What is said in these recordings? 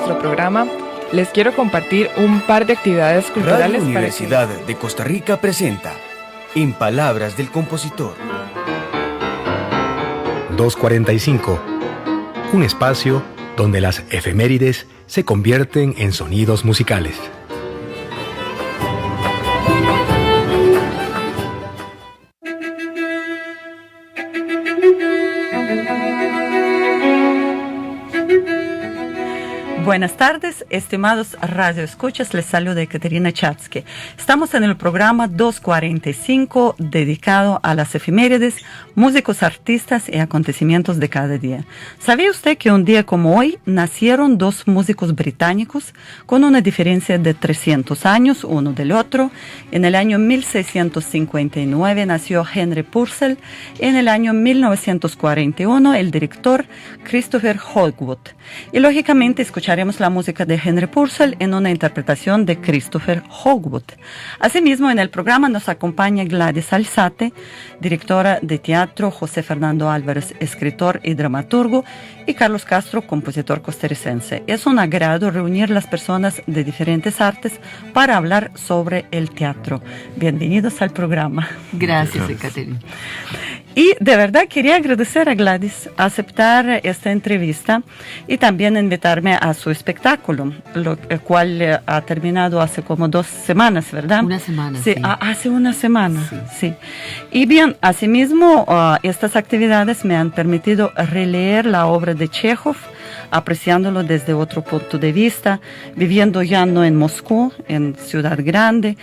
nuestro programa, les quiero compartir un par de actividades culturales Radio Universidad de Costa Rica presenta En Palabras del Compositor. 245. Un espacio donde las efemérides se convierten en sonidos musicales. Buenas tardes, estimados radioescuchas, les saluda Ekaterina Chatsky. Estamos en el programa 245 dedicado a las efemérides, músicos, artistas y acontecimientos de cada día. ¿Sabía usted que un día como hoy nacieron dos músicos británicos con una diferencia de 300 años uno del otro? En el año 1659 nació Henry Purcell, en el año 1941 el director Christopher Hogwood. Y lógicamente escucharemos la música de Henry Purcell en una interpretación de Christopher Hogwood. Asimismo, en el programa nos acompaña Gladys Alzate, directora de teatro, José Fernando Álvarez, escritor y dramaturgo, y Carlos Castro, compositor costarricense. Es un agrado reunir las personas de diferentes artes para hablar sobre el teatro. Bienvenidos al programa. Gracias, Ekaterina. Y de verdad quería agradecer a Gladys aceptar esta entrevista y también invitarme a su espectáculo, el cual ha terminado hace como 2 semanas, ¿verdad? Una semana, sí. Hace una semana, sí. Y bien, asimismo, estas actividades me han permitido releer la obra de Chekhov, apreciándolo desde otro punto de vista, viviendo ya no en Moscú, en ciudad grande,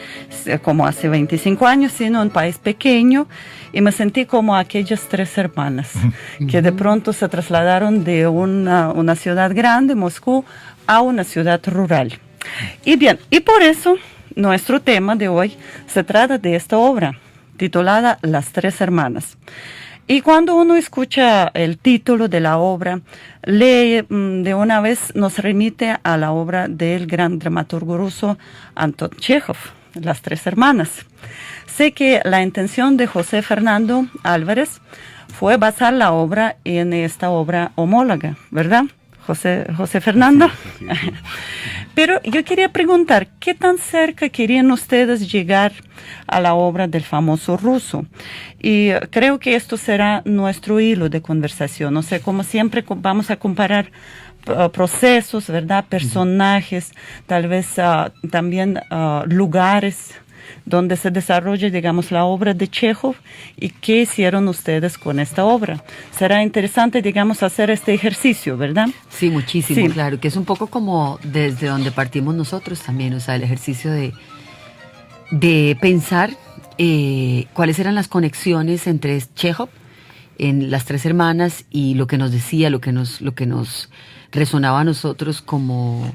como hace 25 años, sino en un país pequeño, y me sentí como aquellas 3 hermanas que de pronto se trasladaron de una ciudad grande, Moscú, a una ciudad rural. Y bien, y por eso nuestro tema de hoy se trata de esta obra, titulada Las 3 hermanas. Y cuando uno escucha el título de la obra, lee de una vez, nos remite a la obra del gran dramaturgo ruso Anton Chekhov, Las 3 hermanas. Sé que la intención de José Fernando Álvarez fue basar la obra en esta obra homóloga, ¿verdad, José Fernando? Sí. Pero yo quería preguntar, ¿qué tan cerca querían ustedes llegar a la obra del famoso ruso? Y creo que esto será nuestro hilo de conversación. O sea, como siempre vamos a comparar procesos, ¿verdad? Personajes, tal vez también lugares donde se desarrolla, digamos, la obra de Chekhov y qué hicieron ustedes con esta obra. Será interesante, digamos, hacer este ejercicio, ¿verdad? Sí, muchísimo, sí. Claro, que es un poco como desde donde partimos nosotros también, o sea, el ejercicio de pensar cuáles eran las conexiones entre Chekhov en Las 3 hermanas y lo que nos decía, lo que nos resonaba a nosotros como,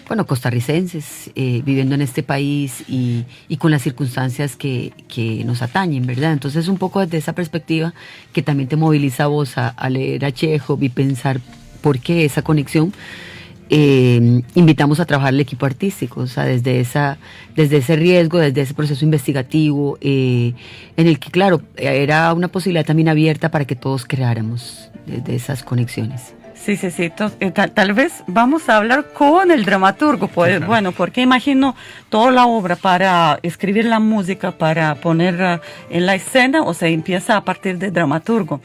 bueno, costarricenses, viviendo en este país y con las circunstancias que nos atañen, ¿verdad? Entonces, un poco desde esa perspectiva que también te moviliza a vos a leer a Chekhov y pensar por qué esa conexión, invitamos a trabajar el equipo artístico, o sea, desde ese riesgo, desde ese proceso investigativo, en el que, claro, era una posibilidad también abierta para que todos creáramos desde esas conexiones. Sí. Tal vez vamos a hablar con el dramaturgo, pues, bueno, porque imagino toda la obra para escribir la música, para poner en la escena, o sea, empieza a partir del dramaturgo.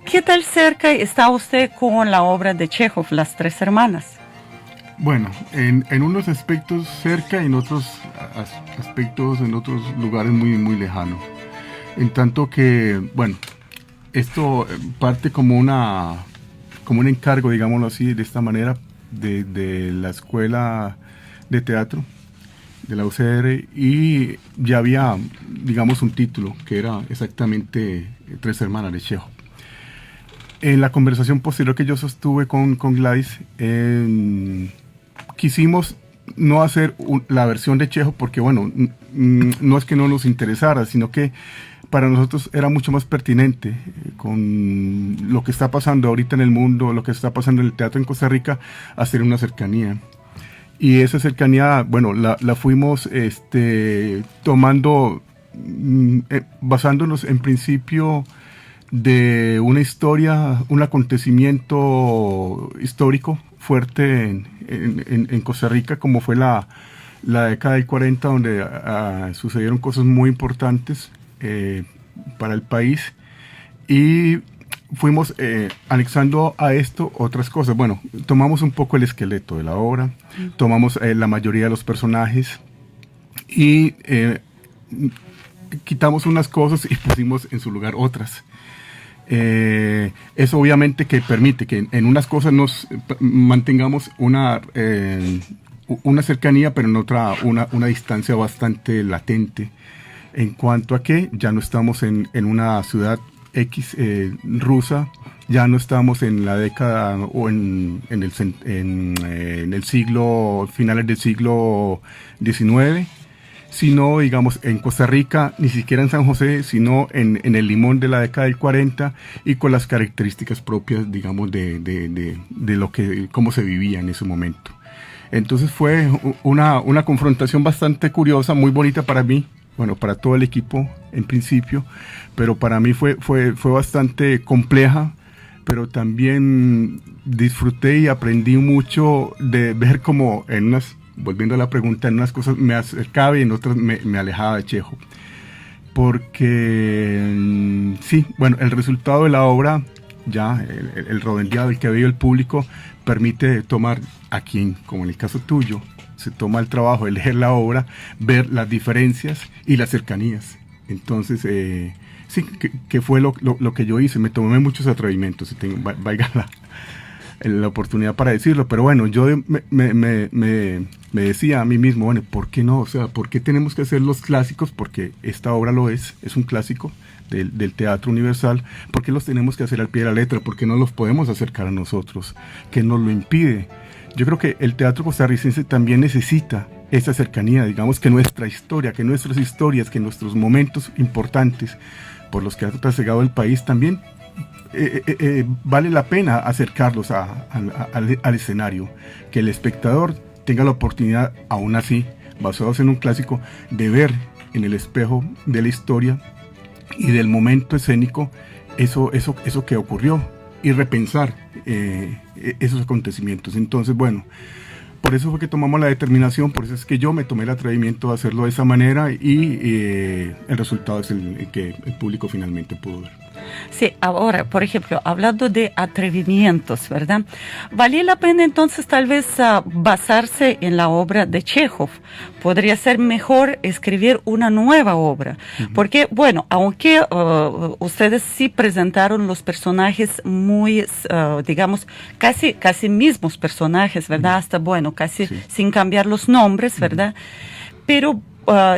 ¿Qué tal cerca está usted con la obra de Chekhov, Las 3 hermanas? Bueno, en unos aspectos cerca y en otros aspectos, en otros lugares muy, muy lejanos. En tanto que, bueno, esto parte como un encargo, digámoslo así, de esta manera, de la escuela de teatro de la UCR, y ya había, digamos, un título que era exactamente 3 hermanas de Chekhov. En la conversación posterior que yo sostuve con Gladys, quisimos no hacer la versión de Chekhov porque, bueno, no es que no nos interesara, sino que para nosotros era mucho más pertinente con lo que está pasando ahorita en el mundo, lo que está pasando en el teatro en Costa Rica, hacer una cercanía. Y esa cercanía, bueno, la fuimos tomando, basándonos en principio de una historia, un acontecimiento histórico fuerte en Costa Rica, como fue la década del 40, donde sucedieron cosas muy importantes para el país, y fuimos anexando a esto otras cosas. Bueno, tomamos un poco el esqueleto de la obra, tomamos la mayoría de los personajes y quitamos unas cosas y pusimos en su lugar otras. Eso obviamente que permite que en unas cosas nos mantengamos una cercanía, pero en otra una distancia bastante latente, en cuanto a que ya no estamos en una ciudad X rusa, ya no estamos en la década o en el siglo, finales del siglo XIX, sino, digamos, en Costa Rica, ni siquiera en San José, sino en el Limón de la década del 40, y con las características propias, digamos, de lo que, cómo se vivía en ese momento. Entonces fue una confrontación bastante curiosa, muy bonita para mí, bueno, para todo el equipo en principio, pero para mí fue bastante compleja, pero también disfruté y aprendí mucho de ver cómo en unas, volviendo a la pregunta, en unas cosas me acercaba y en otras me alejaba de Chekhov. Porque sí, bueno, el resultado de la obra, ya el redondeado, el que vio el público, permite tomar a quien, como en el caso tuyo, se toma el trabajo de leer la obra, ver las diferencias y las cercanías. Entonces, sí, que fue lo que yo hice. Me tomé muchos atrevimentos, valga la oportunidad para decirlo, pero bueno, yo me decía a mí mismo, bueno, ¿por qué no? O sea, ¿por qué tenemos que hacer los clásicos? Porque esta obra lo es un clásico del teatro universal. ¿Por qué los tenemos que hacer al pie de la letra? ¿Por qué no los podemos acercar a nosotros? ¿Qué nos lo impide? Yo creo que el teatro costarricense también necesita esa cercanía, digamos, que nuestra historia, que nuestras historias, que nuestros momentos importantes por los que ha trasegado el país también vale la pena acercarlos al escenario, que el espectador tenga la oportunidad, aún así, basados en un clásico, de ver en el espejo de la historia y del momento escénico eso que ocurrió, y repensar esos acontecimientos. Entonces, bueno, por eso fue que tomamos la determinación, por eso es que yo me tomé el atrevimiento de hacerlo de esa manera, y el resultado es el que el público finalmente pudo ver. Sí, ahora, por ejemplo, hablando de atrevimientos, ¿verdad? ¿Valía la pena entonces tal vez basarse en la obra de Chekhov? ¿Podría ser mejor escribir una nueva obra? Porque, bueno, aunque ustedes sí presentaron los personajes muy, digamos, casi mismos personajes, ¿verdad? Hasta, bueno, casi sin cambiar los nombres, ¿verdad? Pero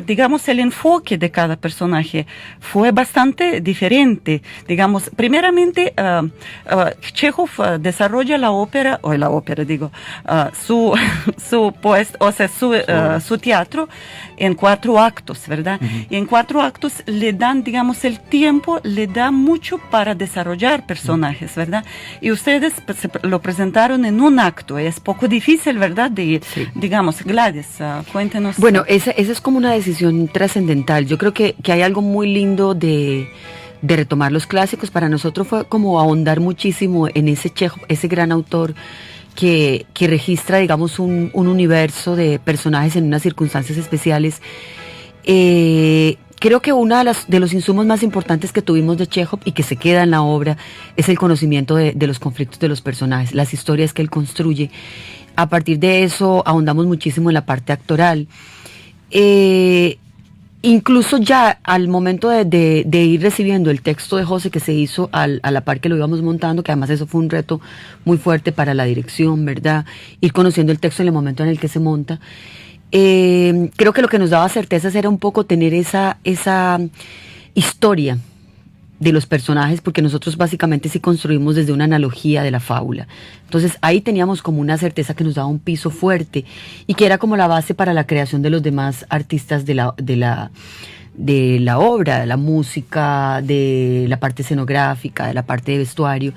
digamos, el enfoque de cada personaje fue bastante diferente. Digamos, primeramente, Chekhov desarrolla su teatro en 4 actos, ¿verdad? Y en 4 actos le dan, digamos, el tiempo, le da mucho para desarrollar personajes, ¿verdad? Y ustedes lo presentaron en un acto. Es poco difícil, ¿verdad? Digamos, Gladys, cuéntenos. Bueno, esa es como una decisión trascendental. Yo creo que hay algo muy lindo de retomar los clásicos. Para nosotros fue como ahondar muchísimo en ese Chekhov, ese gran autor que registra, digamos, un universo de personajes en unas circunstancias especiales. Creo que uno de los insumos más importantes que tuvimos de Chekhov y que se queda en la obra es el conocimiento de los conflictos de los personajes, las historias que él construye. A partir de eso ahondamos muchísimo en la parte actoral. Incluso ya al momento de ir recibiendo el texto de José, que se hizo a la par que lo íbamos montando, que además eso fue un reto muy fuerte para la dirección, ¿verdad? Ir conociendo el texto en el momento en el que se monta. Creo que lo que nos daba certezas era un poco tener esa historia de los personajes, porque nosotros básicamente sí construimos desde una analogía de la fábula. Entonces ahí teníamos como una certeza que nos daba un piso fuerte y que era como la base para la creación de los demás artistas de la obra, de la música, de la parte escenográfica, de la parte de vestuario,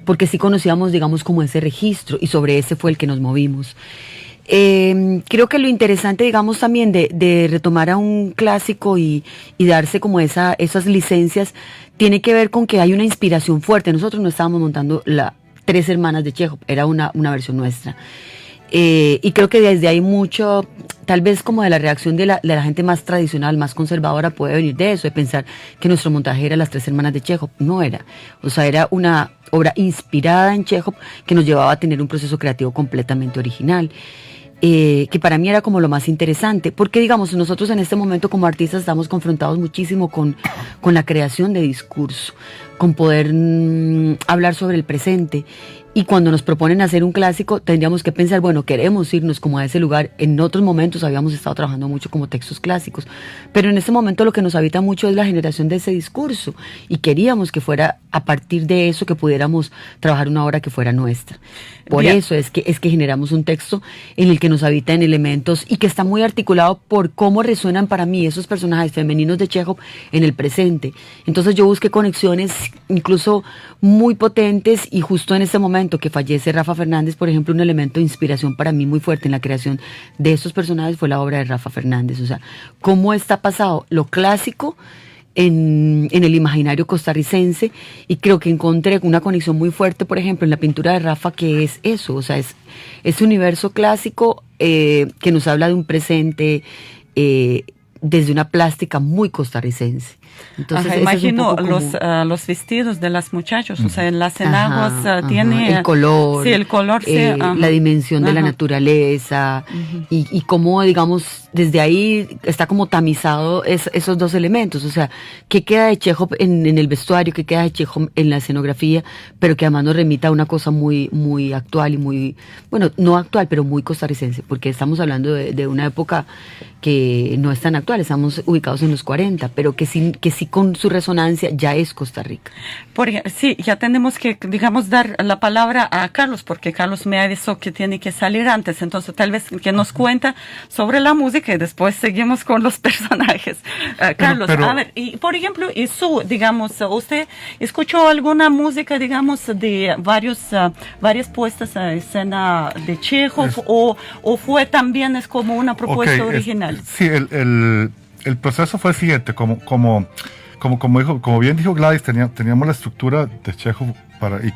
porque sí conocíamos, digamos, como ese registro, y sobre ese fue el que nos movimos. Creo que lo interesante, digamos, también de retomar a un clásico y darse como esas licencias, tiene que ver con que hay una inspiración fuerte. Nosotros no estábamos montando Tres Hermanas de Chekhov, era una versión nuestra. Y creo que desde ahí mucho, tal vez como de la reacción de la gente más tradicional, más conservadora, puede venir de eso, de pensar que nuestro montaje era Las Tres Hermanas de Chekhov. No era. O sea, era una obra inspirada en Chekhov que nos llevaba a tener un proceso creativo completamente original. Que para mí era como lo más interesante, porque digamos, nosotros en este momento como artistas estamos confrontados muchísimo con la creación de discurso, con poder hablar sobre el presente. Y cuando nos proponen hacer un clásico, tendríamos que pensar, bueno, queremos irnos como a ese lugar. En otros momentos habíamos estado trabajando mucho como textos clásicos, pero en este momento lo que nos habita mucho es la generación de ese discurso, y queríamos que fuera a partir de eso que pudiéramos trabajar una obra que fuera nuestra. Por Bien. eso es que generamos un texto en el que nos habitan elementos y que está muy articulado por cómo resuenan para mí esos personajes femeninos de Chekhov en el presente. Entonces yo busqué conexiones incluso muy potentes, y justo en este momento que fallece Rafa Fernández, por ejemplo, un elemento de inspiración para mí muy fuerte en la creación de estos personajes fue la obra de Rafa Fernández. O sea, cómo está pasado lo clásico en el imaginario costarricense, y creo que encontré una conexión muy fuerte, por ejemplo, en la pintura de Rafa, que es eso, o sea, es universo clásico que nos habla de un presente desde una plástica muy costarricense. Entonces, Ajá, ese es un imagino poco como- los vestidos de las muchachas, o sea, en las enaguas Ajá, tiene... el color, Sí, el color, sí. Ajá. la dimensión de la Ajá. naturaleza, y cómo, digamos, desde ahí está como tamizado esos dos elementos. O sea, qué queda de Chekhov en el vestuario, qué queda de Chekhov en la escenografía, pero que además nos remita a una cosa muy, muy actual y muy, bueno, no actual, pero muy costarricense, porque estamos hablando de una época que no es tan actual, estamos ubicados en los 40, pero que sí con su resonancia ya es Costa Rica. Sí, ya tenemos que, digamos, dar la palabra a Carlos, porque Carlos me avisó que tiene que salir antes, entonces tal vez que nos cuenta sobre la música y después seguimos con los personajes. Carlos, a ver, y por ejemplo, digamos, ¿usted escuchó alguna música, digamos, de varias puestas a escena de Chekhov, o fue también como una propuesta original? Sí, el proceso fue el siguiente, como bien dijo Gladys, teníamos la estructura de Chekhov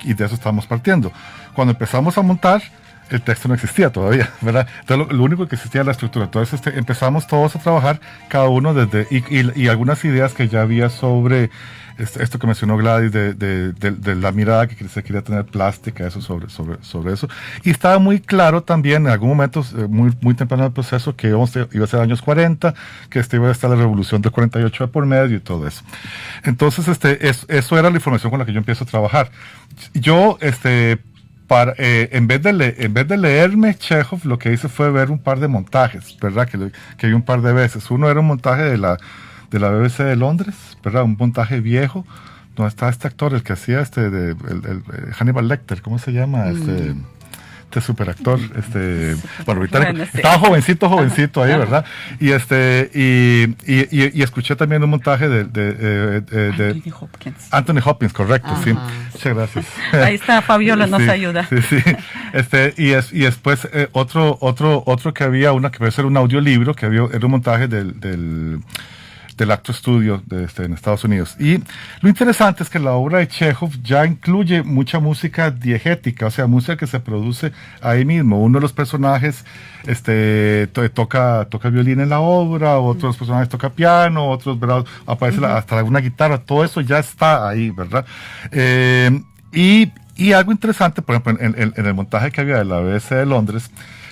y de eso estábamos partiendo. Cuando empezamos a montar, el texto no existía todavía, ¿verdad? Entonces lo único que existía era la estructura. Entonces empezamos todos a trabajar, cada uno y algunas ideas que ya había sobre esto que mencionó Gladys, de la mirada que se quería tener plástica, eso sobre eso. Y estaba muy claro también, en algún momento, muy temprano en el proceso, que iba a ser años 40, que iba a estar la revolución del 48 de por medio y todo eso. Entonces, eso era la información con la que yo empiezo a trabajar. Yo, en vez de leerme Chekhov, lo que hice fue ver un par de montajes, ¿verdad? Que vi un par de veces. Uno era un montaje de la BBC de Londres, ¿verdad? Un montaje viejo, donde está este actor, el que hacía el Hannibal Lecter, ¿cómo se llama? Este superactor, bueno, británico. Bueno, sí. Estaba jovencito ahí, ¿verdad? Y escuché también un montaje de Anthony Hopkins. Anthony Hopkins, correcto, Ajá. sí. Muchas gracias. Ahí está, Fabiola nos Sí, ayuda. Sí. Y después otro que había, que puede ser un audiolibro, era un montaje del Actor Studio en Estados Unidos. Y lo interesante es que la obra de Chekhov ya incluye mucha música diegética, o sea, música que se produce ahí mismo. Uno de los personajes toca violín en la obra, otro de los personajes toca piano, otros, ¿verdad? Aparece hasta una guitarra, todo eso ya está ahí, ¿verdad? Y algo interesante, por ejemplo, en el montaje que había de la BBC de Londres,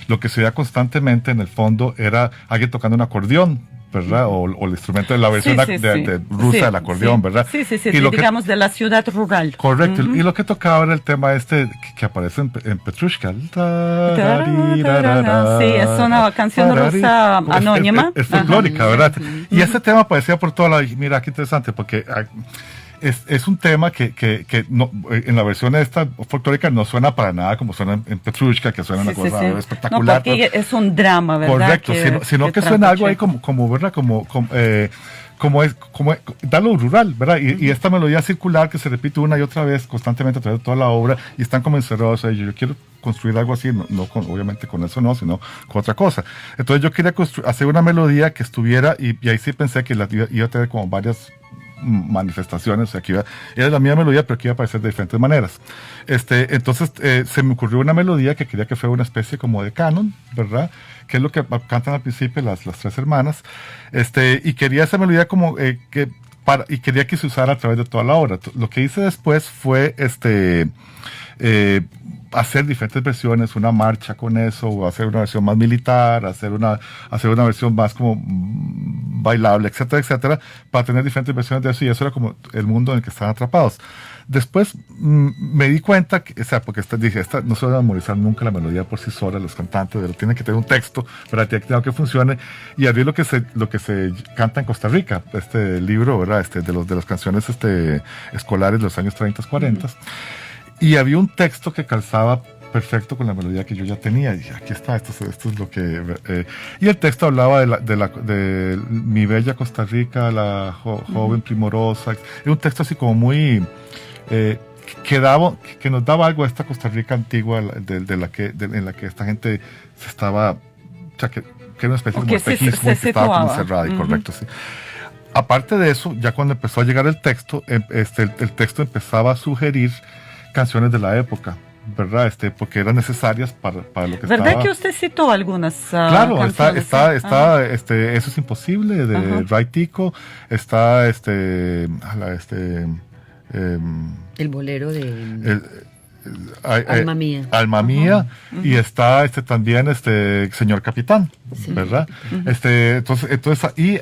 lo que se veía constantemente en el fondo era alguien tocando un acordeón, ¿verdad? O el instrumento de la versión de rusa del acordeón, ¿verdad? Sí, Y lo digamos de la ciudad rural. Correcto, y lo que tocaba era el tema que aparece en Petrushka. Sí, es una canción rusa anónima. Es folclórica, ¿verdad? Y ese tema aparecía por toda mira, qué interesante, porque es un tema que no, en la versión esta folclórica no suena para nada como suena en Petrushka, que suena una cosa espectacular. No, porque es un drama, ¿verdad? Correcto, sino que suena algo ahí como ¿verdad? Como da lo rural, ¿verdad? Y esta melodía circular que se repite una y otra vez constantemente a través de toda la obra, y están como encerrados ahí. Yo quiero construir algo así, obviamente con eso no, sino con otra cosa. Entonces yo quería hacer una melodía que estuviera, y ahí sí pensé que iba a tener como varias manifestaciones, o sea, que era la misma melodía, pero que iba a aparecer de diferentes maneras. Entonces se me ocurrió una melodía que quería que fuera una especie como de canon, ¿verdad? Que es lo que cantan al principio las tres hermanas. Y quería esa melodía como y quería que se usara a través de toda la obra. Lo que hice después fue hacer diferentes versiones, una marcha con eso, o hacer una versión más militar, hacer una versión más como bailable, etcétera, etcétera, para tener diferentes versiones de eso, y eso era como el mundo en el que estaban atrapados. Después me di cuenta, porque dije, no se va a memorizar nunca la melodía por sí sola, los cantantes, pero tienen que tener un texto para que funcione, y abrí lo que se canta en Costa Rica, este libro, ¿verdad? De las canciones escolares de los años 30, 40, y había un texto que calzaba perfecto con la melodía que yo ya tenía, y dije, aquí está, esto es lo que... y el texto hablaba de mi bella Costa Rica, la joven primorosa, es un texto así como muy... que nos daba algo a esta Costa Rica antigua en la que esta gente se estaba, o sea, que era una especie de espejismo, que estaba como cerrada, y correcto, sí. Aparte de eso, ya cuando empezó a llegar el texto, el texto empezaba a sugerir canciones de la época, ¿verdad? Porque eran necesarias para lo que ¿verdad estaba. Que usted citó algunas claro, canciones? Eso es imposible, de Ray Tico, está el bolero de Alma Mía. Alma Mía, y está también Señor Capitán, sí, ¿verdad? Entonces y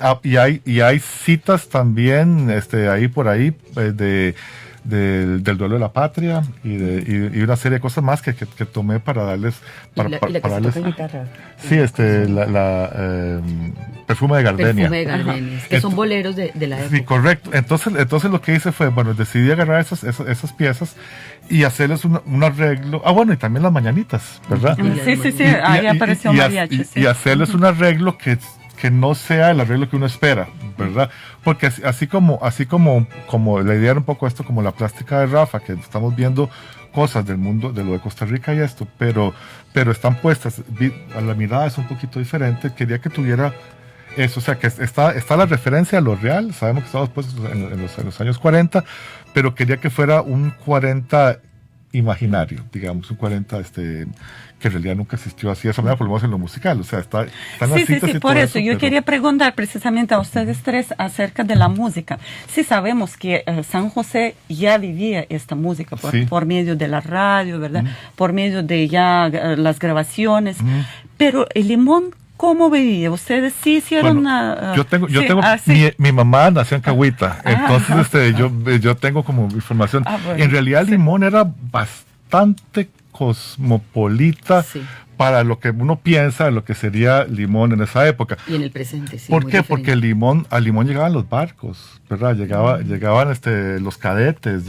hay citas también ahí por ahí del duelo de la patria y una serie de cosas más que tomé para darles guitarra. Sí, Perfume de Gardenia. Perfume de Gardenia, que son boleros de la época. Sí, correcto. Entonces lo que hice fue, decidí agarrar esas piezas y hacerles un arreglo. Y también las mañanitas, ¿verdad? Sí, ahí apareció mariachi. Y hacerles un arreglo que no sea el arreglo que uno espera, ¿verdad? Porque así como la idea era un poco esto, como la plástica de Rafa, que estamos viendo cosas del mundo, de lo de Costa Rica y esto, pero están puestas, a la mirada es un poquito diferente, quería que tuviera eso, o sea, que está la referencia a lo real, sabemos que estamos puestos en los años 40, pero quería que fuera un 40 imaginario, digamos, un 40 que en realidad nunca existió así de esa manera, por lo menos en lo musical, o sea, están las citas y por todo eso yo quería preguntar precisamente a ustedes tres acerca de la música. Sí sabemos que San José ya vivía esta música por medio de la radio, ¿verdad? Por medio de ya las grabaciones, pero el Limón, ¿cómo vivía? ¿Ustedes sí hicieron una...? Yo tengo mi mamá nació en Cahuita, entonces yo tengo como información. En realidad Limón era bastante cosmopolita para lo que uno piensa de lo que sería Limón en esa época. Y en el presente, sí. ¿Por qué? Porque a Limón llegaban los barcos, ¿verdad? Llegaban los cadetes,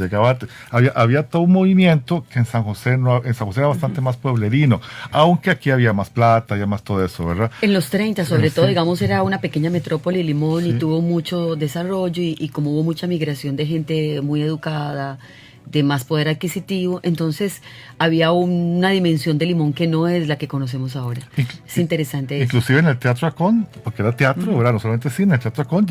había todo un movimiento que en San José era bastante más pueblerino, aunque aquí había más plata, había más todo eso, ¿verdad? En los 30, sobre todo, digamos, era una pequeña metrópoli Limón y tuvo mucho desarrollo y como hubo mucha migración de gente muy educada, de más poder adquisitivo, entonces había una dimensión de Limón que no es la que conocemos ahora. Es interesante eso. Inclusive en el Teatro Acón, porque era teatro, ¿verdad? No solamente cine, en el Teatro Acón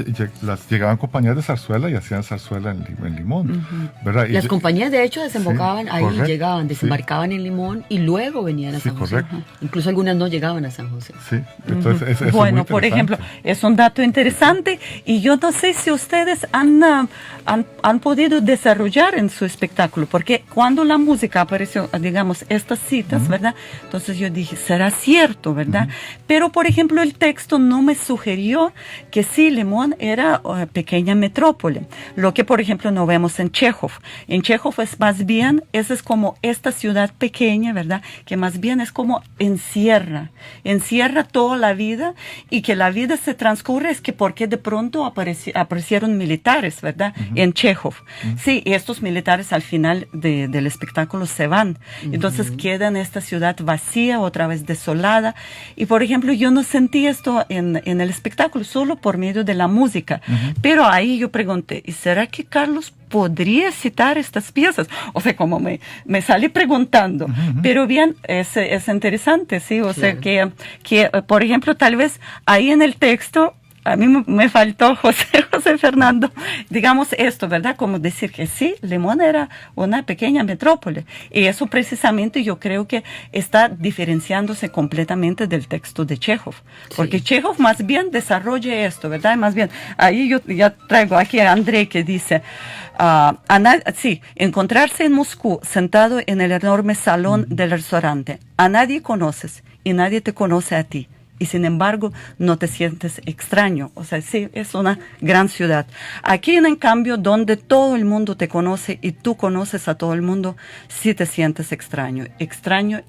llegaban compañías de zarzuela y hacían zarzuela en Limón, ¿verdad? Las compañías de hecho desembocaban ahí, llegaban, desembarcaban en Limón y luego venían a San José. Incluso algunas no llegaban a San José. Sí, entonces eso bueno, por ejemplo, es un dato interesante y yo no sé si ustedes han podido desarrollar en su espectáculo, porque cuando la música apareció, digamos, estas citas, ¿verdad? Entonces yo dije, será cierto, ¿verdad? Pero, por ejemplo, el texto no me sugirió que sí, Limón era pequeña metrópoli, lo que, por ejemplo, no vemos en Chekhov. En Chekhov es más bien, es como esta ciudad pequeña, ¿verdad? Que más bien es como encierra toda la vida y que la vida se transcurre, es que porque de pronto aparecieron militares, ¿verdad? En Chekhov. Sí, estos militares personajes al final del espectáculo se van. Entonces queda en esta ciudad vacía, otra vez desolada. Y por ejemplo, yo no sentí esto en el espectáculo, solo por medio de la música. Pero ahí yo pregunté, ¿y será que Carlos podría citar estas piezas? O sea, como me salí preguntando. Pero bien, es interesante, ¿sí? O sea, que, por ejemplo, tal vez ahí en el texto, a mí me faltó José Fernando, digamos esto, ¿verdad? Como decir que sí, Limón era una pequeña metrópoli. Y eso precisamente yo creo que está diferenciándose completamente del texto de Chekhov. Porque Chekhov más bien desarrolla esto, ¿verdad? Más bien, ahí yo ya traigo aquí a Andrei que dice, encontrarse en Moscú sentado en el enorme salón del restaurante. A nadie conoces y nadie te conoce a ti. Y sin embargo, no te sientes extraño. O sea, sí, es una gran ciudad. Aquí, en cambio, donde todo el mundo te conoce y tú conoces a todo el mundo, sí te sientes extraño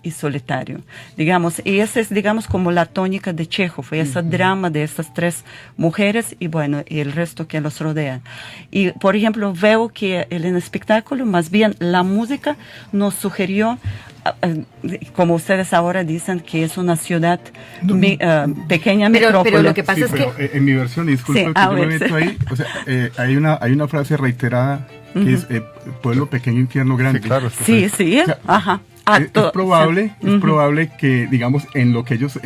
y solitario. Digamos, y esa es, digamos, como la tónica de Chekhov, ese drama de estas tres mujeres y bueno, y el resto que los rodean. Y, por ejemplo, veo que en el espectáculo, más bien la música nos sugirió, como ustedes ahora dicen, que es una ciudad pequeña metrópoli. Pero lo que pasa es que... en mi versión, disculpa que yo me meto ahí, o sea, hay una frase reiterada que es pueblo pequeño, infierno grande. Sí, claro. Sí, o sea, ajá. Es probable que, digamos, en lo que ellos,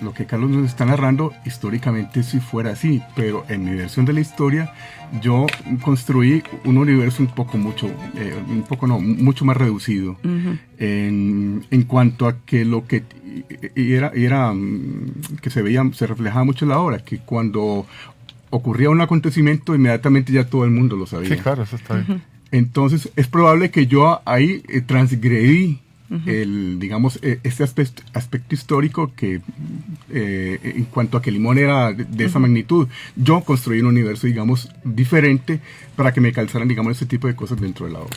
lo que Carlos nos está narrando, históricamente sí fuera así, pero en mi versión de la historia, yo construí un universo mucho más reducido. En cuanto a que lo que era que se reflejaba mucho en la obra, que cuando ocurría un acontecimiento, inmediatamente ya todo el mundo lo sabía. Sí, claro, eso está bien. Entonces, es probable que yo ahí transgredí este aspecto histórico que en cuanto a que Limón era de esa magnitud, yo construí un universo, digamos, diferente para que me calzaran, digamos, ese tipo de cosas dentro de la obra.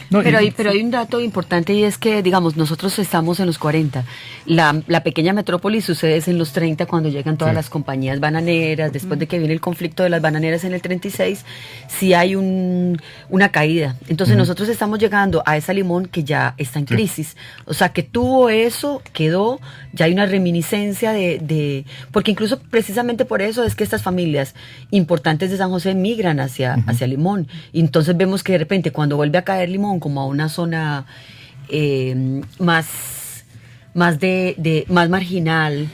Pero hay un dato importante y es que, digamos, nosotros estamos en los 40. La pequeña metrópoli sucede en los 30 cuando llegan todas las compañías bananeras, después de que viene el conflicto de las bananeras en el 36, sí hay una caída. Entonces nosotros estamos llegando a esa Limón que ya está en crisis. O sea, que tuvo eso, quedó, ya hay una reminiscencia porque incluso precisamente por eso es que estas familias importantes de San José migran hacia Limón. Y entonces vemos que de repente cuando vuelve a caer Limón como a una zona más marginal,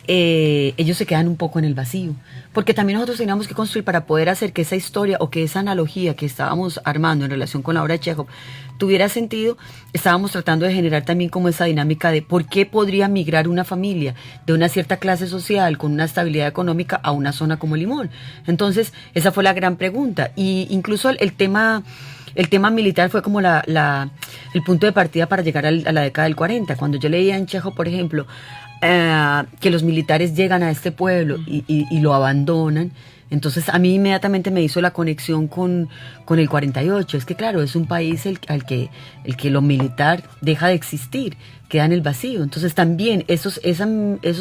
ellos se quedan un poco en el vacío. Porque también nosotros teníamos que construir para poder hacer que esa historia o que esa analogía que estábamos armando en relación con la obra de Chekhov tuviera sentido. Estábamos tratando de generar también como esa dinámica de por qué podría migrar una familia de una cierta clase social con una estabilidad económica a una zona como Limón. Entonces, esa fue la gran pregunta. Y incluso el tema militar fue como el punto de partida para llegar a la década del 40. Cuando yo leía en Chekhov, por ejemplo, que los militares llegan a este pueblo y lo abandonan, entonces a mí inmediatamente me hizo la conexión con el 48. Es que claro, es un país el que lo militar deja de existir, queda en el vacío. Entonces también esos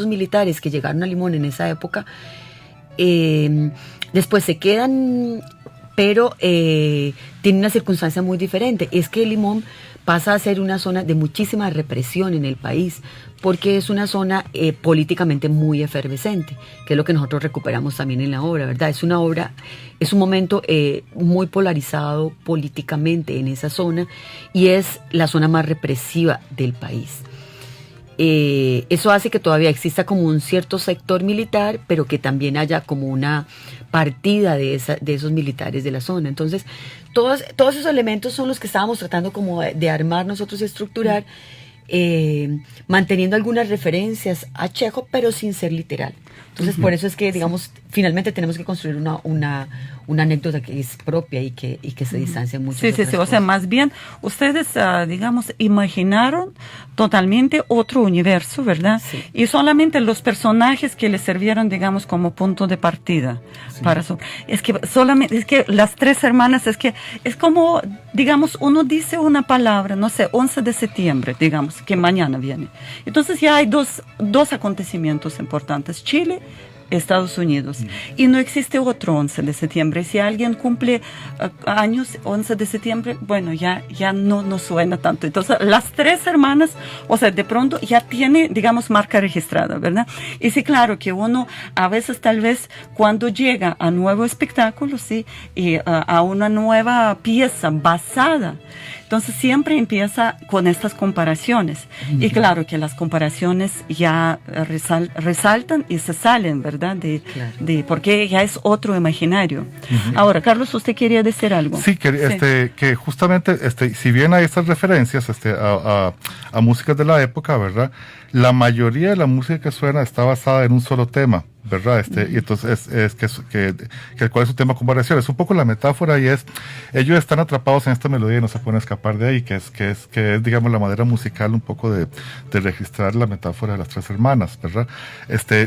militares que llegaron a Limón en esa época, después se quedan, pero tiene una circunstancia muy diferente. Es que Limón pasa a ser una zona de muchísima represión en el país, porque es una zona políticamente muy efervescente, que es lo que nosotros recuperamos también en la obra, ¿verdad? Es un momento muy polarizado políticamente en esa zona, y es la zona más represiva del país. Eso hace que todavía exista como un cierto sector militar, pero que también haya como una partida de esos militares de la zona. Entonces, todos esos elementos son los que estábamos tratando como de armar nosotros y estructurar, manteniendo algunas referencias a Chekhov, pero sin ser literal. Entonces, por eso es que, digamos, finalmente tenemos que construir una anécdota que es propia y que se distancia mucho. Sí. O sea, más bien, ustedes, digamos, imaginaron totalmente otro universo, ¿verdad? Sí. Y solamente los personajes que les sirvieron, digamos, como punto de partida. Sí. Para eso. Es que las tres hermanas, es como, digamos, uno dice una palabra, no sé, 11 de septiembre, digamos, que mañana viene. Entonces ya hay dos acontecimientos importantes. Chile Estados Unidos. Y no existe otro 11 de septiembre. Si alguien cumple años, 11 de septiembre, bueno, ya no suena tanto. Entonces, las tres hermanas, o sea, de pronto ya tiene, digamos, marca registrada, ¿verdad? Y sí, claro que uno a veces tal vez cuando llega a nuevo espectáculo, sí, y a una nueva pieza basada, entonces siempre empieza con estas comparaciones. Y claro que las comparaciones ya resaltan y se salen, ¿verdad? Porque ya es otro imaginario. Ahora, Carlos, ¿usted quería decir algo? Sí, que justamente, si bien hay estas referencias a músicas de la época, ¿verdad? La mayoría de la música que suena está basada en un solo tema, ¿verdad? Y entonces ¿cuál es su tema con variaciones? Un poco la metáfora y es, ellos están atrapados en esta melodía y no se pueden escapar de ahí, que es digamos, la manera musical un poco de registrar la metáfora de las tres hermanas, ¿verdad?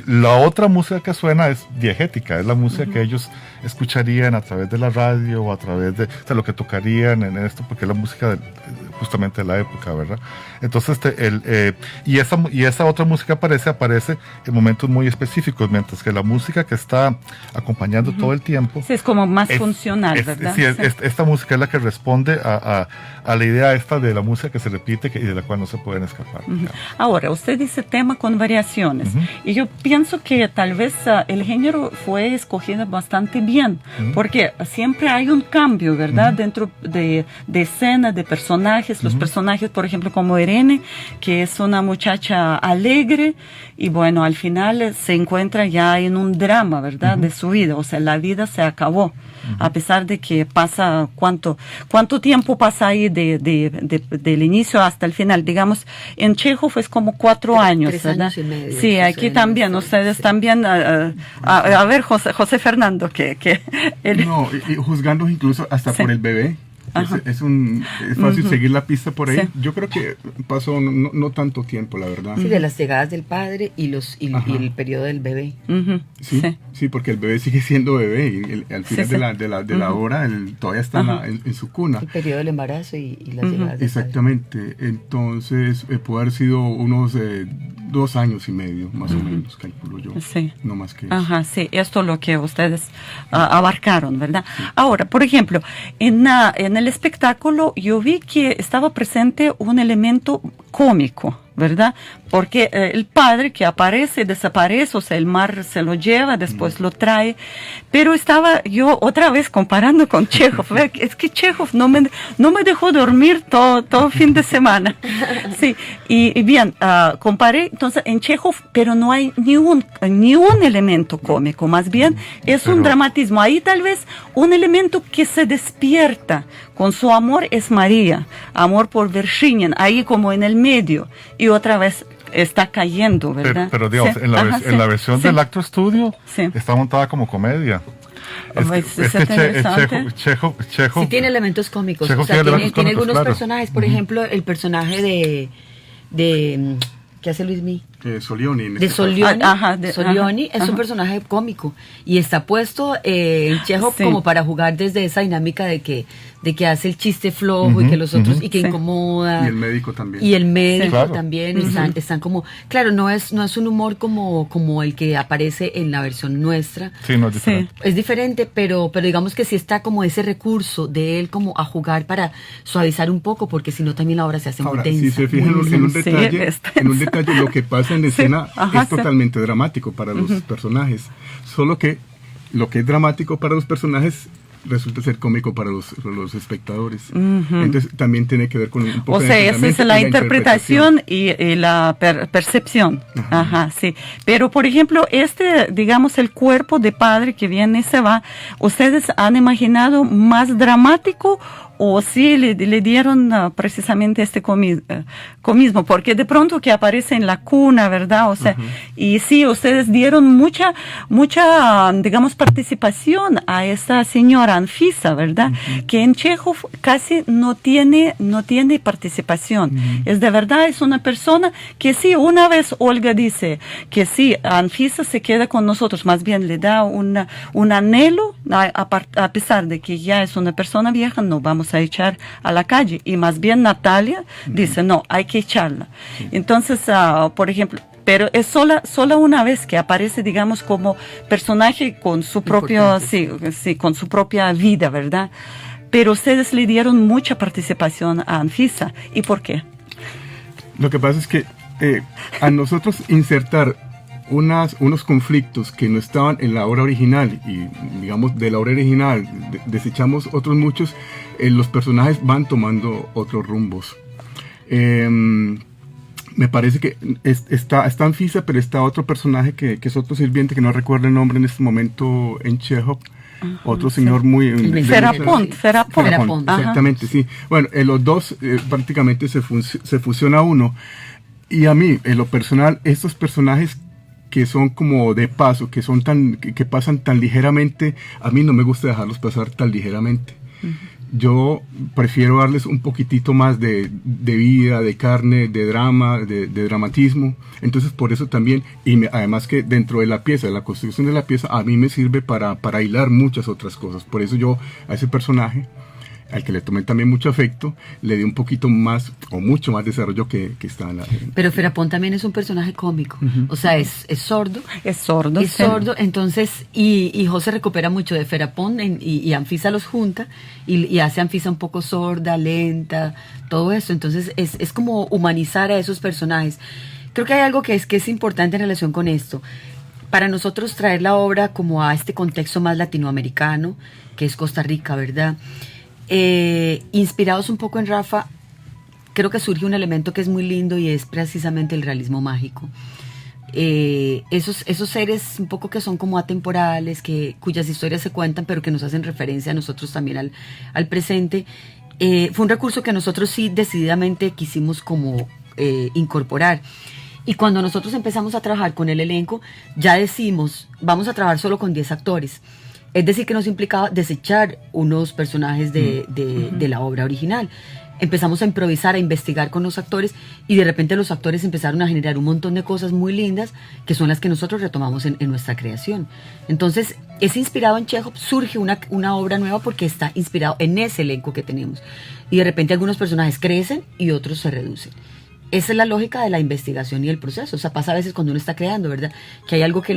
La otra música que suena es diegética, es la música que ellos escucharían a través de la radio o a través de lo que tocarían en esto, porque es la música justamente de la época, ¿verdad? Entonces, y esa otra música aparece en momentos muy específicos, mientras que la música que está acompañando todo el tiempo... Sí, es como más funcional, ¿verdad? Sí, esta música es la que responde a la idea esta de la música que se repite y de la cual no se pueden escapar. Ahora, usted dice tema con variaciones, y yo pienso que tal vez el género fue escogido bastante bien, porque siempre hay un cambio, ¿verdad? Dentro de escena, de personajes, los personajes, por ejemplo, como Irene, que es una muchacha alegre, y bueno, al final se encuentra ya en un drama, ¿verdad? De su vida, o sea, la vida se acabó, a pesar de que pasa, ¿cuánto tiempo pasa ahí del inicio hasta el final? Digamos, en Chekhov es como 4 años, 3 ¿verdad? años y medio. Sí, aquí también, ustedes también, a ver, José Fernando, No, y juzgando incluso hasta por el bebé. Es fácil seguir la pista por ahí. Sí. Yo creo que pasó no tanto tiempo, la verdad. Sí, de las llegadas del padre y el periodo del bebé. Sí, porque el bebé sigue siendo bebé y al final de la hora todavía está en su cuna. El periodo del embarazo y las llegadas del Exactamente. Entonces, puede haber sido unos 2 años y medio, más o menos, calculo yo. Sí. No más que eso. Sí, esto es lo que ustedes abarcaron, ¿verdad? Sí. Ahora, por ejemplo, en el espectáculo yo vi que estaba presente un elemento cómico, ¿verdad? Porque el padre que aparece, desaparece, o sea, el mar se lo lleva, después lo trae, pero estaba yo otra vez comparando con Chekhov. Es que Chekhov no me dejó dormir todo fin de semana. Sí, y bien, comparé, entonces en Chekhov, pero no hay ni un elemento cómico, más bien es un dramatismo. Ahí tal vez un elemento que se despierta con su amor es María, amor por Vershinin, ahí como en el medio, y otra vez está cayendo, ¿verdad? Pero digamos, sí. en la versión del Acto Studio está montada como comedia. Chekhov sí tiene elementos cómicos. Chekhov tiene algunos personajes, por ejemplo, el personaje de ¿qué hace Luis Mí? Solioni. Solioni es un personaje cómico y está puesto en Chekhov como para jugar desde esa dinámica de que hace el chiste flojo y que los otros y que incomoda. Y el médico también. Y el médico también están como, claro, no es un humor como el que aparece en la versión nuestra. Sí, no es diferente. Es diferente, pero digamos que sí está como ese recurso de él como a jugar para suavizar un poco, porque si no también la obra se hace muy tensa. Si se fijan en un detalle, lo que pasa en la escena es totalmente dramático para los personajes, solo que lo que es dramático para los personajes resulta ser cómico para los espectadores. Entonces también tiene que ver con un poco esa es la interpretación y la percepción. Sí. Pero por ejemplo, digamos, el cuerpo de padre que viene y se va, ¿ustedes han imaginado más dramático o sí le dieron precisamente este comismo? Porque de pronto que aparece en la cuna, ¿verdad? O sea, y sí, ustedes dieron mucha, digamos, participación a esta señora Anfisa, ¿verdad? Que en Chekhov casi no tiene participación. Es de verdad, es una persona que sí, una vez Olga dice que sí, Anfisa se queda con nosotros, más bien le da un anhelo, a pesar de que ya es una persona vieja, no vamos a echar a la calle, y más bien Natalia dice no, hay que echarla. Entonces, por ejemplo, pero es sola una vez que aparece, digamos, como personaje con su propio, sí, con su propia vida, ¿verdad? Pero ustedes le dieron mucha participación a Anfisa. ¿Y por qué? Lo que pasa es que a nosotros insertar unos conflictos que no estaban en la obra original y, digamos, de la obra original desechamos otros muchos, los personajes van tomando otros rumbos. Me parece que está Anfisa, pero está otro personaje que es otro sirviente que no recuerdo el nombre en este momento en Chekhov. Otro señor muy... Ferapont. Exactamente, sí. Bueno, los dos prácticamente se fusiona uno. Y a mí, en lo personal, estos personajes que son como de paso, que pasan tan ligeramente, a mí no me gusta dejarlos pasar tan ligeramente. Yo prefiero darles un poquitito más de vida, de carne, de drama, de dramatismo. Entonces por eso también, además que dentro de la pieza, de la construcción de la pieza, a mí me sirve para hilar muchas otras cosas. Por eso yo a ese personaje, al que le tomé también mucho afecto, le di un poquito más o mucho más desarrollo que está en la... Pero Ferapont también es un personaje cómico, o sea, es sordo. Es sordo. Es sordo, entonces, y José recupera mucho de Ferapont y Anfisa los junta y hace a Anfisa un poco sorda, lenta, todo eso. Entonces es como humanizar a esos personajes. Creo que hay algo que es importante en relación con esto. Para nosotros traer la obra como a este contexto más latinoamericano, que es Costa Rica, ¿verdad? Inspirados un poco en Rafa, creo que surge un elemento que es muy lindo y es precisamente el realismo mágico. Esos seres un poco que son como atemporales, cuyas historias se cuentan pero que nos hacen referencia a nosotros también al presente. Fue un recurso que nosotros sí decididamente quisimos como incorporar. Y cuando nosotros empezamos a trabajar con el elenco, ya decimos, vamos a trabajar solo con 10 actores. Es decir, que nos implicaba desechar unos personajes de la obra original. Empezamos a improvisar, a investigar con los actores y de repente los actores empezaron a generar un montón de cosas muy lindas que son las que nosotros retomamos en nuestra creación. Entonces, es inspirado en Chekhov, surge una obra nueva porque está inspirado en ese elenco que tenemos. Y de repente algunos personajes crecen y otros se reducen. Esa es la lógica de la investigación y el proceso. O sea, pasa a veces cuando uno está creando, ¿verdad? Que hay algo que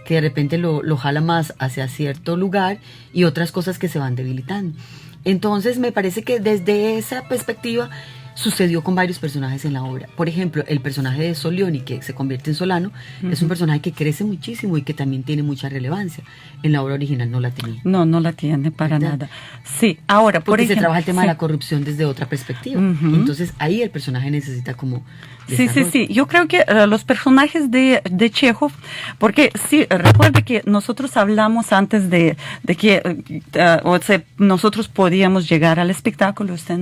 de repente lo jala más hacia cierto lugar y otras cosas que se van debilitando. Entonces, me parece que desde esa perspectiva sucedió con varios personajes en la obra. Por ejemplo, el personaje de Solioni, que se convierte en Solano, es un personaje que crece muchísimo y que también tiene mucha relevancia. En la obra original no la tenía. No la tiene para nada. Sí, ahora, por ejemplo... Porque se trabaja el tema de la corrupción desde otra perspectiva. Entonces, ahí el personaje necesita como... Sí. Yo creo que los personajes de Chekhov, porque sí, recuerde que nosotros hablamos antes de que nosotros podíamos llegar al espectáculo. Usted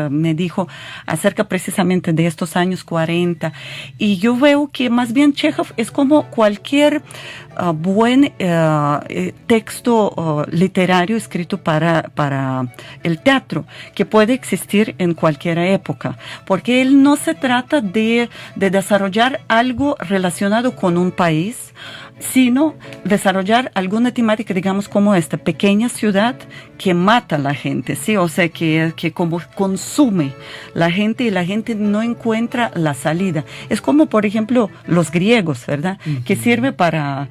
me dijo acerca precisamente de estos años 40. Y yo veo que más bien Chekhov es como cualquier buen texto literario escrito para el teatro, que puede existir en cualquier época, porque él no se trata de desarrollar algo relacionado con un país, sino desarrollar alguna temática, digamos, como esta pequeña ciudad que mata a la gente, ¿sí? O sea, que como consume la gente y la gente no encuentra la salida. Es como, por ejemplo, los griegos, ¿verdad? Que sirve para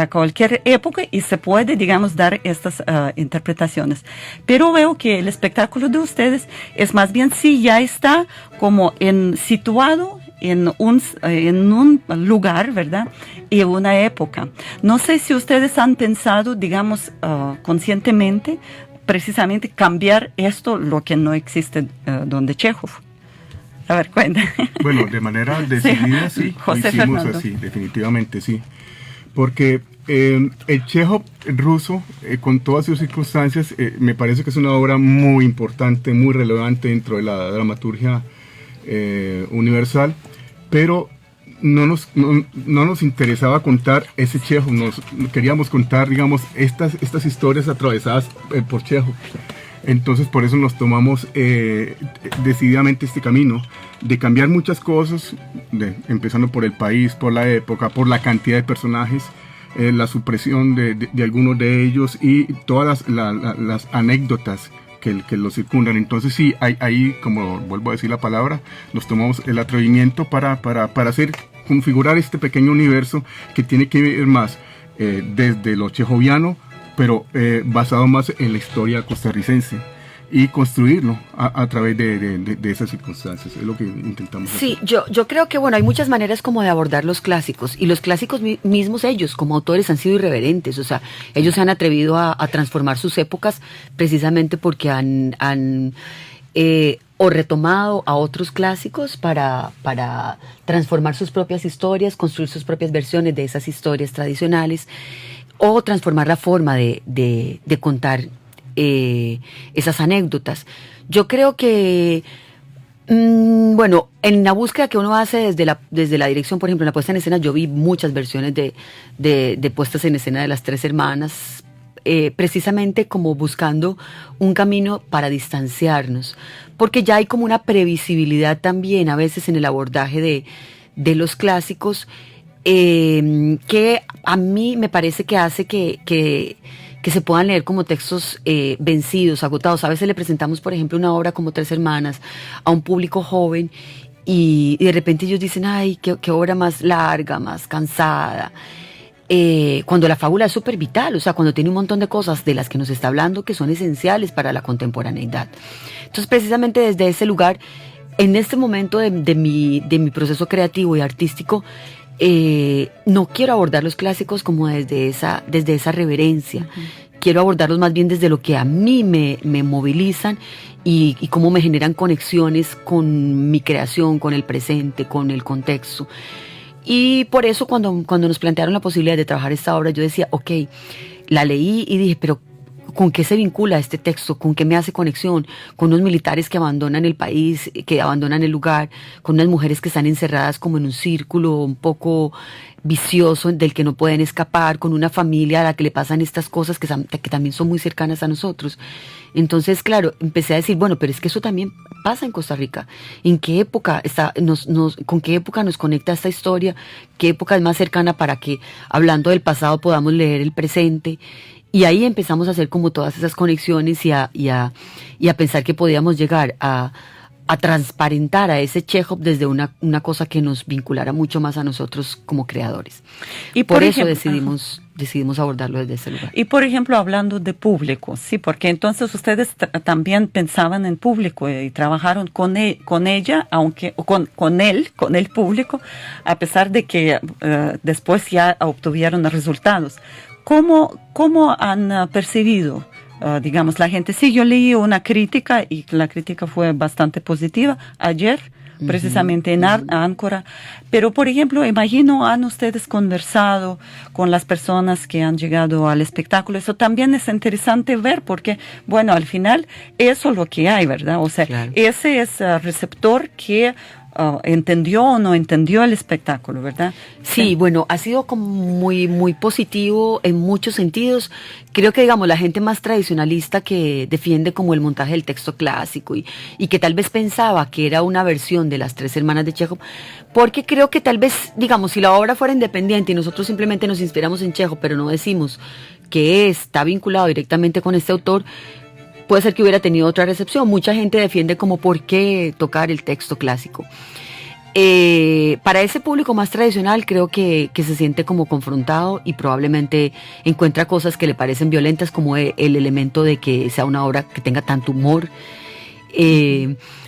cualquier época y se puede, digamos, dar estas interpretaciones. Pero veo que el espectáculo de ustedes es más bien, sí, ya está como situado en un lugar, ¿verdad? Y una época. No sé si ustedes han pensado, digamos, conscientemente, precisamente cambiar esto, lo que no existe donde Chekhov. A ver, cuenta. Bueno, de manera decidida, sí. José hicimos Fernando. así, definitivamente sí. Porque el Chekhov ruso, con todas sus circunstancias, me parece que es una obra muy importante, muy relevante dentro de la dramaturgia universal, pero no nos interesaba contar ese Chekhov, queríamos contar, digamos, estas historias atravesadas por Chekhov. Entonces por eso nos tomamos decididamente este camino de cambiar muchas cosas, empezando por el país, por la época, por la cantidad de personajes, la supresión de algunos de ellos y todas las anécdotas que lo circundan. Entonces sí, ahí, como vuelvo a decir la palabra, nos tomamos el atrevimiento para hacer configurar este pequeño universo que tiene que ver más desde lo chejoviano, pero basado más en la historia costarricense, y construirlo a través de esas circunstancias. Es lo que intentamos hacer. Sí, yo creo que bueno, hay muchas maneras como de abordar los clásicos, y los clásicos mismos ellos como autores han sido irreverentes, o sea, ellos se han atrevido a transformar sus épocas precisamente porque han o retomado a otros clásicos para transformar sus propias historias, construir sus propias versiones de esas historias tradicionales, o transformar la forma de contar esas anécdotas. Yo creo que bueno, en la búsqueda que uno hace desde la dirección, por ejemplo, en la puesta en escena, yo vi muchas versiones de puestas en escena de las tres hermanas, precisamente como buscando un camino para distanciarnos, porque ya hay como una previsibilidad también a veces en el abordaje de los clásicos, que a mí me parece que hace que se puedan leer como textos vencidos, agotados. A veces le presentamos, por ejemplo, una obra como Tres Hermanas a un público joven y de repente ellos dicen, ay, qué obra más larga, más cansada. Cuando la fábula es súper vital, o sea, cuando tiene un montón de cosas de las que nos está hablando que son esenciales para la contemporaneidad. Entonces, precisamente desde ese lugar, en este momento de mi proceso creativo y artístico, no quiero abordar los clásicos como desde esa reverencia. Quiero abordarlos más bien desde lo que a mí me movilizan y cómo me generan conexiones con mi creación, con el presente, con el contexto. Y por eso cuando nos plantearon la posibilidad de trabajar esta obra, yo decía, ok, la leí y dije, pero ¿con qué se vincula este texto? ¿Con qué me hace conexión? Con unos militares que abandonan el país, que abandonan el lugar, con unas mujeres que están encerradas como en un círculo un poco vicioso del que no pueden escapar, con una familia a la que le pasan estas cosas que también son muy cercanas a nosotros. Entonces, claro, empecé a decir, bueno, pero es que eso también pasa en Costa Rica. ¿En qué época con qué época nos conecta esta historia? ¿Qué época es más cercana para que, hablando del pasado, podamos leer el presente? Y ahí empezamos a hacer como todas esas conexiones y a pensar que podíamos llegar a transparentar a ese Chekhov desde una cosa que nos vinculara mucho más a nosotros como creadores. Y por eso decidimos abordarlo desde ese lugar. Y por ejemplo, hablando de público, sí, porque entonces ustedes también pensaban en público y trabajaron con ella, aunque con el público, a pesar de que después ya obtuvieron resultados. ¿Cómo han percibido, digamos, la gente? Sí, yo leí una crítica y la crítica fue bastante positiva ayer, precisamente en Áncora. Pero, por ejemplo, imagino, han ustedes conversado con las personas que han llegado al espectáculo. Eso también es interesante ver porque, bueno, al final, eso es lo que hay, ¿verdad? O sea, claro, ese es el receptor que entendió o no entendió el espectáculo, ¿verdad? Sí, bueno, ha sido como muy, muy positivo en muchos sentidos. Creo que, digamos, la gente más tradicionalista que defiende como el montaje del texto clásico y que tal vez pensaba que era una versión de las Tres Hermanas de Chekhov, porque creo que tal vez, digamos, si la obra fuera independiente y nosotros simplemente nos inspiramos en Chekhov, pero no decimos que está vinculado directamente con este autor, puede ser que hubiera tenido otra recepción. Mucha gente defiende como por qué tocar el texto clásico. Para ese público más tradicional creo que se siente como confrontado y probablemente encuentra cosas que le parecen violentas, como el elemento de que sea una obra que tenga tanto humor.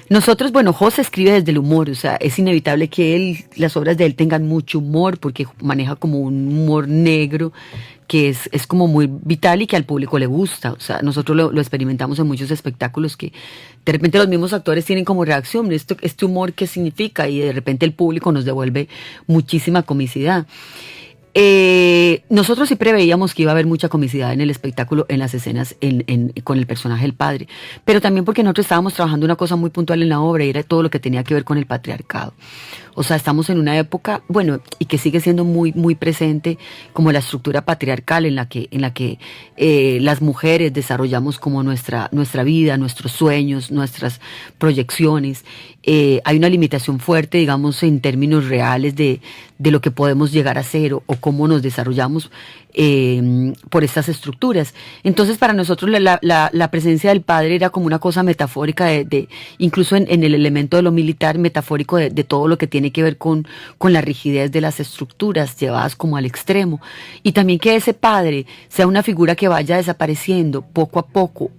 Nosotros, bueno, José escribe desde el humor, o sea, es inevitable que las obras de él tengan mucho humor porque maneja como un humor negro que es como muy vital y que al público le gusta. O sea, nosotros lo experimentamos en muchos espectáculos que de repente los mismos actores tienen como reacción, este humor, ¿qué significa? Y de repente el público nos devuelve muchísima comicidad. Nosotros sí preveíamos que iba a haber mucha comicidad en el espectáculo, en las escenas con el personaje del padre, pero también porque nosotros estábamos trabajando una cosa muy puntual en la obra y era todo lo que tenía que ver con el patriarcado. O sea, estamos en una época, bueno, y que sigue siendo muy, muy presente como la estructura patriarcal en la que las mujeres desarrollamos como nuestra vida, nuestros sueños, nuestras proyecciones. Hay una limitación fuerte, digamos, en términos reales de lo que podemos llegar a ser o cómo nos desarrollamos por estas estructuras. Entonces, para nosotros la presencia del padre era como una cosa metafórica, incluso en el elemento de lo militar, metafórico de todo lo que tiene que ver con la rigidez de las estructuras llevadas como al extremo. Y también que ese padre sea una figura que vaya desapareciendo poco a poco,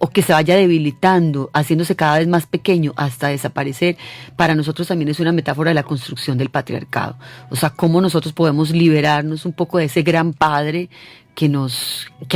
o que se vaya debilitando, haciéndose cada vez más pequeño hasta desaparecer, para nosotros también es una metáfora de la construcción del patriarcado. O sea, cómo nosotros podemos liberarnos un poco de ese gran padre que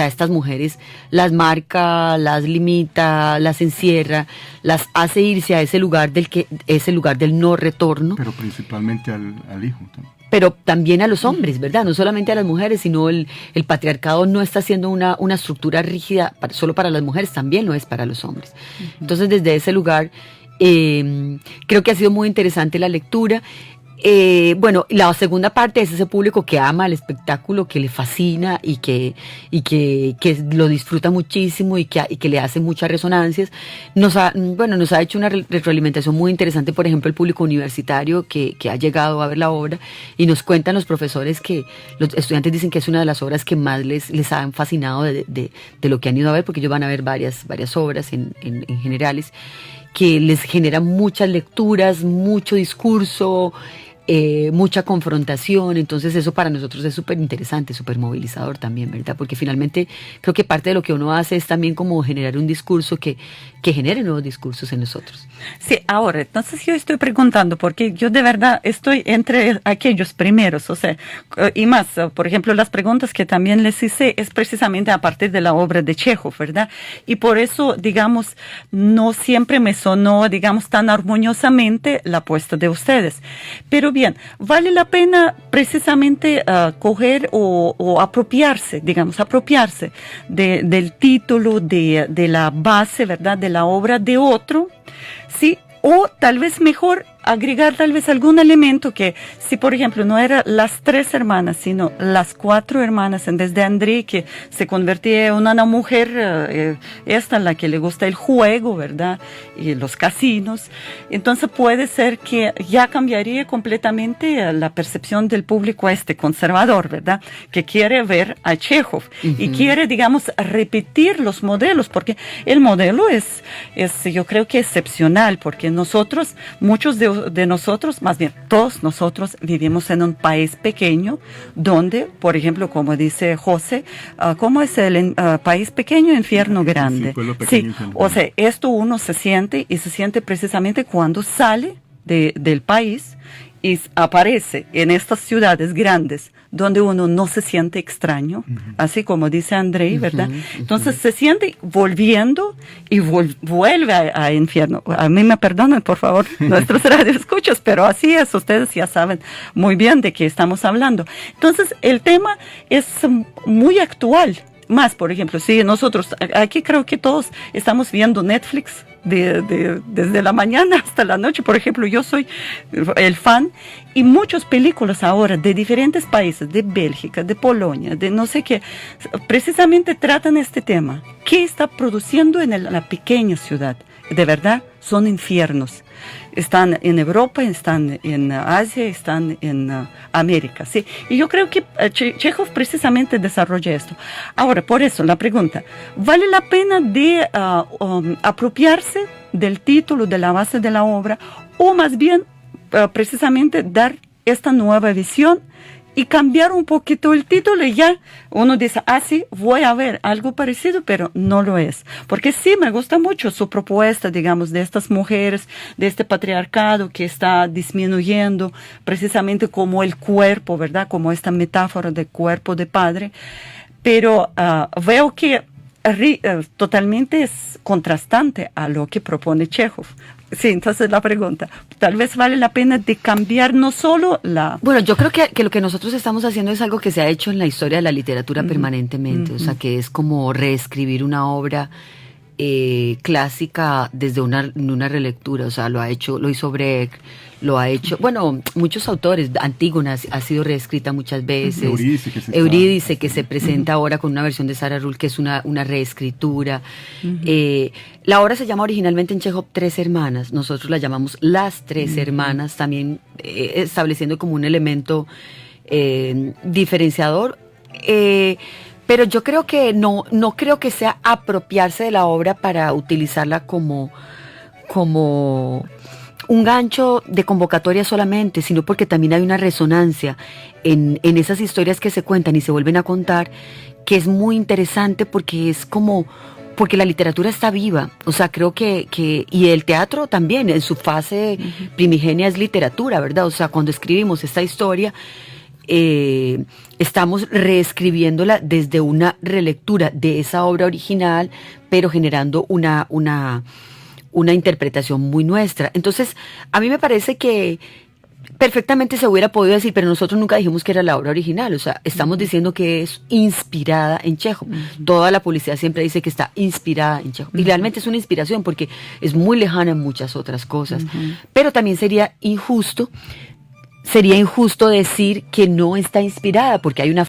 a estas mujeres las marca, las limita, las encierra, las hace irse a ese lugar del no retorno. Pero principalmente al hijo también. Pero también a los hombres, ¿verdad? No solamente a las mujeres, sino el patriarcado no está siendo una estructura rígida solo para las mujeres, también lo es para los hombres. Entonces, desde ese lugar, creo que ha sido muy interesante la lectura. Bueno, la segunda parte es ese público que ama el espectáculo, que le fascina y que lo disfruta muchísimo y que le hace muchas resonancias. Nos ha hecho una retroalimentación muy interesante, por ejemplo, el público universitario que ha llegado a ver la obra, y nos cuentan los profesores que los estudiantes dicen que es una de las obras que más les han fascinado de lo que han ido a ver, porque ellos van a ver varias obras en generales, que les genera muchas lecturas, mucho discurso, mucha confrontación. Entonces eso para nosotros es súper interesante, súper movilizador también, ¿verdad? Porque finalmente creo que parte de lo que uno hace es también como generar un discurso que genere nuevos discursos en nosotros. Sí, ahora, entonces yo estoy preguntando, porque yo de verdad estoy entre aquellos primeros, o sea, y más, por ejemplo, las preguntas que también les hice es precisamente a partir de la obra de Chekhov, ¿verdad? Y por eso, digamos, no siempre me sonó, digamos, tan armoniosamente la apuesta de ustedes. Pero bien, vale la pena precisamente coger o apropiarse del título, de la base, ¿verdad?, de la obra de otro, ¿sí? O tal vez mejor agregar tal vez algún elemento que, si por ejemplo no eran las 3 hermanas, sino las 4 hermanas, en vez de André, que se convertía en una mujer, esta la que le gusta el juego, ¿verdad? Y los casinos. Entonces puede ser que ya cambiaría completamente la percepción del público conservador, ¿verdad? Que quiere ver a Chekhov y quiere, digamos, repetir los modelos, porque el modelo es yo creo que excepcional, porque nosotros, muchos de nosotros, más bien todos nosotros, vivimos en un país pequeño donde, por ejemplo, como dice José, ¿cómo es el país pequeño, infierno grande? Sí, o sea, esto uno se siente precisamente cuando sale del país y aparece en estas ciudades grandes donde uno no se siente extraño, así como dice Andrei, ¿verdad? Entonces se siente volviendo y vuelve a infierno. A mí me perdonan, por favor, nuestros radioescuchas, pero así es, ustedes ya saben muy bien de qué estamos hablando. Entonces el tema es muy actual. Más, por ejemplo, si nosotros, aquí creo que todos estamos viendo Netflix desde la mañana hasta la noche. Por ejemplo, yo soy el fan, y muchas películas ahora de diferentes países, de Bélgica, de Polonia, de no sé qué, precisamente tratan este tema. ¿Qué está produciendo en la pequeña ciudad? De verdad, son infiernos. Están en Europa, están en Asia, están en América, ¿sí? Y yo creo que Chekhov precisamente desarrolla esto. Ahora, por eso, la pregunta, ¿vale la pena de apropiarse del título, de la base de la obra, o más bien precisamente dar esta nueva visión y cambiar un poquito el título, y ya uno dice, sí, voy a ver algo parecido, pero no lo es? Porque sí, me gusta mucho su propuesta, digamos, de estas mujeres, de este patriarcado que está disminuyendo precisamente como el cuerpo, ¿verdad? Como esta metáfora del cuerpo de padre. Pero veo que totalmente es contrastante a lo que propone Chekhov. Sí, entonces la pregunta, tal vez vale la pena de cambiar no solo la... Bueno, yo creo que lo que nosotros estamos haciendo es algo que se ha hecho en la historia de la literatura permanentemente, o sea, que es como reescribir una obra clásica desde una relectura. O sea, lo hizo Brecht, lo ha hecho, bueno, muchos autores. Antígona ha sido reescrita muchas veces. Eurídice, que se presenta ahora con una versión de Sarah Ruhl, que es una reescritura. La obra se llama originalmente en Chekhov Tres Hermanas, nosotros la llamamos Las Tres Hermanas, también estableciendo como un elemento diferenciador. Pero yo creo que no creo que sea apropiarse de la obra para utilizarla como un gancho de convocatoria solamente, sino porque también hay una resonancia en esas historias que se cuentan y se vuelven a contar, que es muy interesante porque es como, porque la literatura está viva, o sea, creo que y el teatro también, en su fase primigenia es literatura, ¿verdad? O sea, cuando escribimos esta historia, estamos reescribiéndola desde una relectura de esa obra original, pero generando una interpretación muy nuestra. Entonces, a mí me parece que perfectamente se hubiera podido decir, pero nosotros nunca dijimos que era la obra original, o sea, estamos diciendo que es inspirada en Chekhov. Toda la publicidad siempre dice que está inspirada en Chekhov, y realmente es una inspiración porque es muy lejana en muchas otras cosas, pero también sería injusto decir que no está inspirada, porque hay una